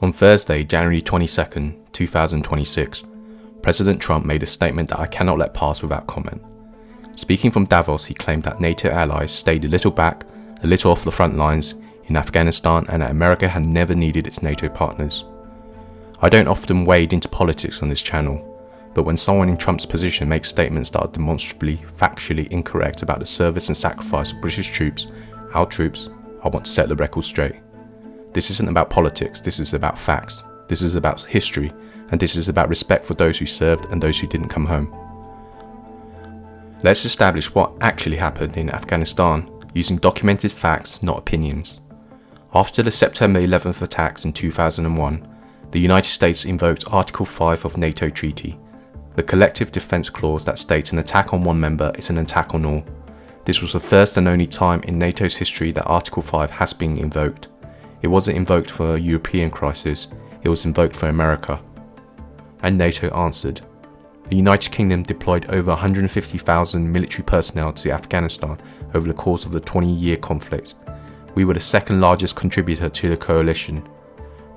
On Thursday, January 22nd, 2026, President Trump made a statement that I cannot let pass without comment. Speaking from Davos, he claimed that NATO allies stayed a little back, a little off the front lines in Afghanistan, and that America had never needed its NATO partners. I don't often wade into politics on this channel, but when someone in Trump's position makes statements that are demonstrably, factually incorrect about the service and sacrifice of British troops, our troops, I want to set the record straight. This isn't about politics, this is about facts, this is about history, and this is about respect for those who served and those who didn't come home. Let's establish what actually happened in Afghanistan using documented facts, not opinions. After the September 11th attacks in 2001, the United States invoked Article 5 of NATO Treaty, the collective defense clause that states an attack on one member is an attack on all. This was the first and only time in NATO's history that Article 5 has been invoked. It wasn't invoked for a European crisis, it was invoked for America. And NATO answered. The United Kingdom deployed over 150,000 military personnel to Afghanistan over the course of the 20-year conflict. We were the second largest contributor to the coalition.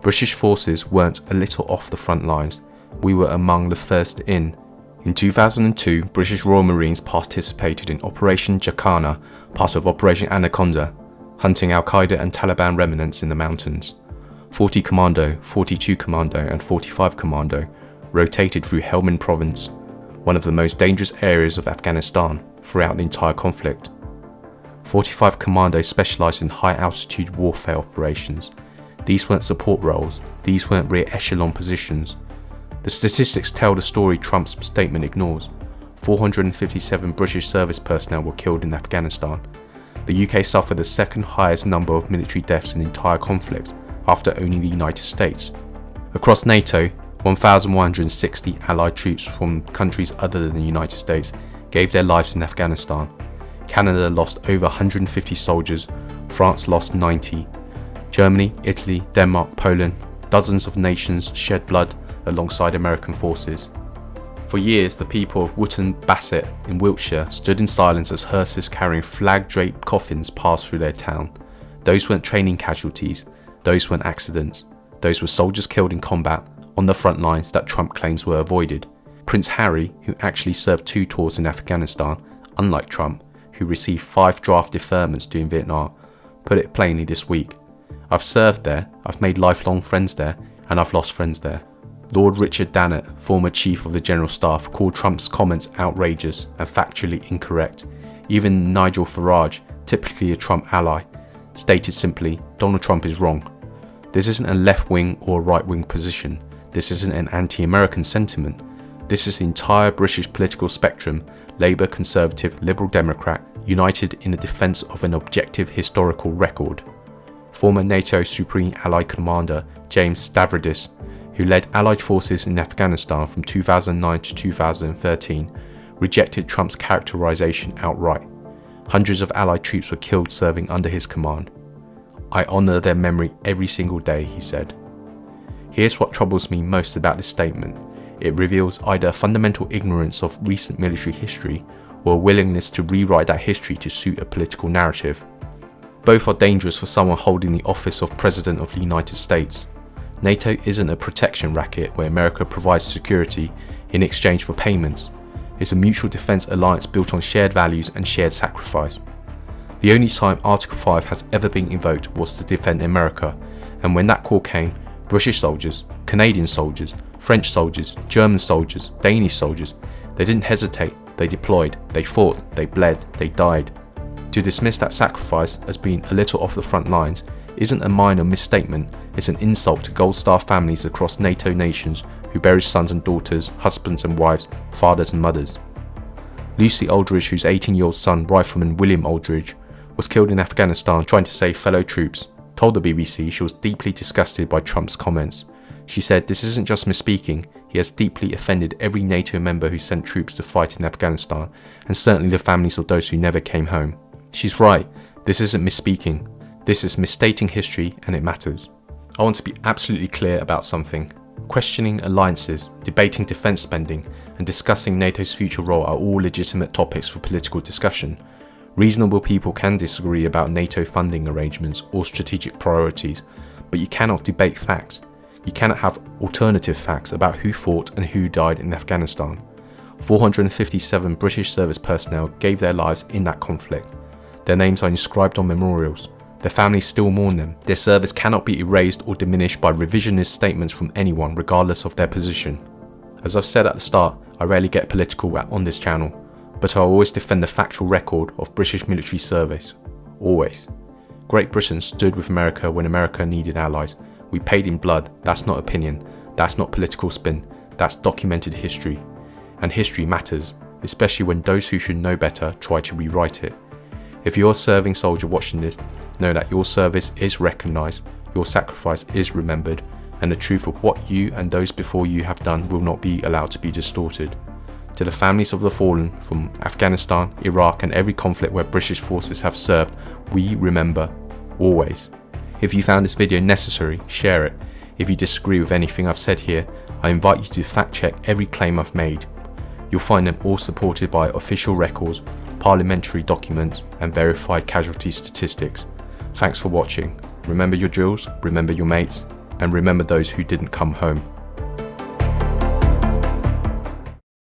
British forces weren't a little off the front lines, we were among the first in. In 2002, British Royal Marines participated in Operation Anaconda, part of Operation Anaconda, hunting Al-Qaeda and Taliban remnants in the mountains. 40 Commando, 42 Commando and 45 Commando rotated through Helmand province, one of the most dangerous areas of Afghanistan throughout the entire conflict. 45 Commando specialised in high-altitude warfare operations. These weren't support roles, these weren't rear echelon positions. The statistics tell the story Trump's statement ignores. 457 British service personnel were killed in Afghanistan. The UK suffered the second highest number of military deaths in the entire conflict, after only the United States. Across NATO, 1,160 Allied troops from countries other than the United States gave their lives in Afghanistan. Canada lost over 150 soldiers, France lost 90. Germany, Italy, Denmark, Poland, dozens of nations shed blood alongside American forces. For years, the people of Wootton Bassett in Wiltshire stood in silence as hearses carrying flag-draped coffins passed through their town. Those weren't training casualties, those weren't accidents, those were soldiers killed in combat on the front lines that Trump claims were avoided. Prince Harry, who actually served 2 tours in Afghanistan, unlike Trump, who received 5 draft deferments during Vietnam, put it plainly this week. I've served there, I've made lifelong friends there, and I've lost friends there. Lord Richard Dannatt, former Chief of the General Staff, called Trump's comments outrageous and factually incorrect. Even Nigel Farage, typically a Trump ally, stated simply, Donald Trump is wrong. This isn't a left-wing or right-wing position. This isn't an anti-American sentiment. This is the entire British political spectrum, Labour, Conservative, Liberal Democrat, united in the defence of an objective historical record. Former NATO Supreme Allied Commander James Stavridis, who led Allied forces in Afghanistan from 2009 to 2013, rejected Trump's characterisation outright. Hundreds of Allied troops were killed serving under his command. I honour their memory every single day, he said. Here's what troubles me most about this statement. It reveals either a fundamental ignorance of recent military history or a willingness to rewrite that history to suit a political narrative. Both are dangerous for someone holding the office of President of the United States. NATO isn't a protection racket where America provides security in exchange for payments. It's a mutual defence alliance built on shared values and shared sacrifice. The only time Article 5 has ever been invoked was to defend America, and when that call came, British soldiers, Canadian soldiers, French soldiers, German soldiers, Danish soldiers, they didn't hesitate, they deployed, they fought, they bled, they died. To dismiss that sacrifice as being a little off the front lines isn't a minor misstatement, it's an insult to Gold Star families across NATO nations who bury sons and daughters, husbands and wives, fathers and mothers. Lucy Aldridge, whose 18-year-old son, Rifleman William Aldridge, was killed in Afghanistan trying to save fellow troops, told the BBC she was deeply disgusted by Trump's comments. She said, "This isn't just misspeaking, he has deeply offended every NATO member who sent troops to fight in Afghanistan, and certainly the families of those who never came home." She's right, this isn't misspeaking, this is misstating history and it matters. I want to be absolutely clear about something. Questioning alliances, debating defence spending, and discussing NATO's future role are all legitimate topics for political discussion. Reasonable people can disagree about NATO funding arrangements or strategic priorities, but you cannot debate facts. You cannot have alternative facts about who fought and who died in Afghanistan. 457 British service personnel gave their lives in that conflict. Their names are inscribed on memorials. Their families still mourn them. Their service cannot be erased or diminished by revisionist statements from anyone, regardless of their position. As I've said at the start, I rarely get political on this channel, but I always defend the factual record of British military service. Always. Great Britain stood with America when America needed allies. We paid in blood. That's not opinion. That's not political spin. That's documented history. And history matters, especially when those who should know better try to rewrite it. If you're a serving soldier watching this, know that your service is recognised, your sacrifice is remembered, and the truth of what you and those before you have done will not be allowed to be distorted. To the families of the fallen from Afghanistan, Iraq and every conflict where British forces have served, we remember, always. If you found this video necessary, share it. If you disagree with anything I've said here, I invite you to fact check every claim I've made. You'll find them all supported by official records, parliamentary documents and verified casualty statistics. Thanks for watching. Remember your drills, remember your mates, and remember those who didn't come home.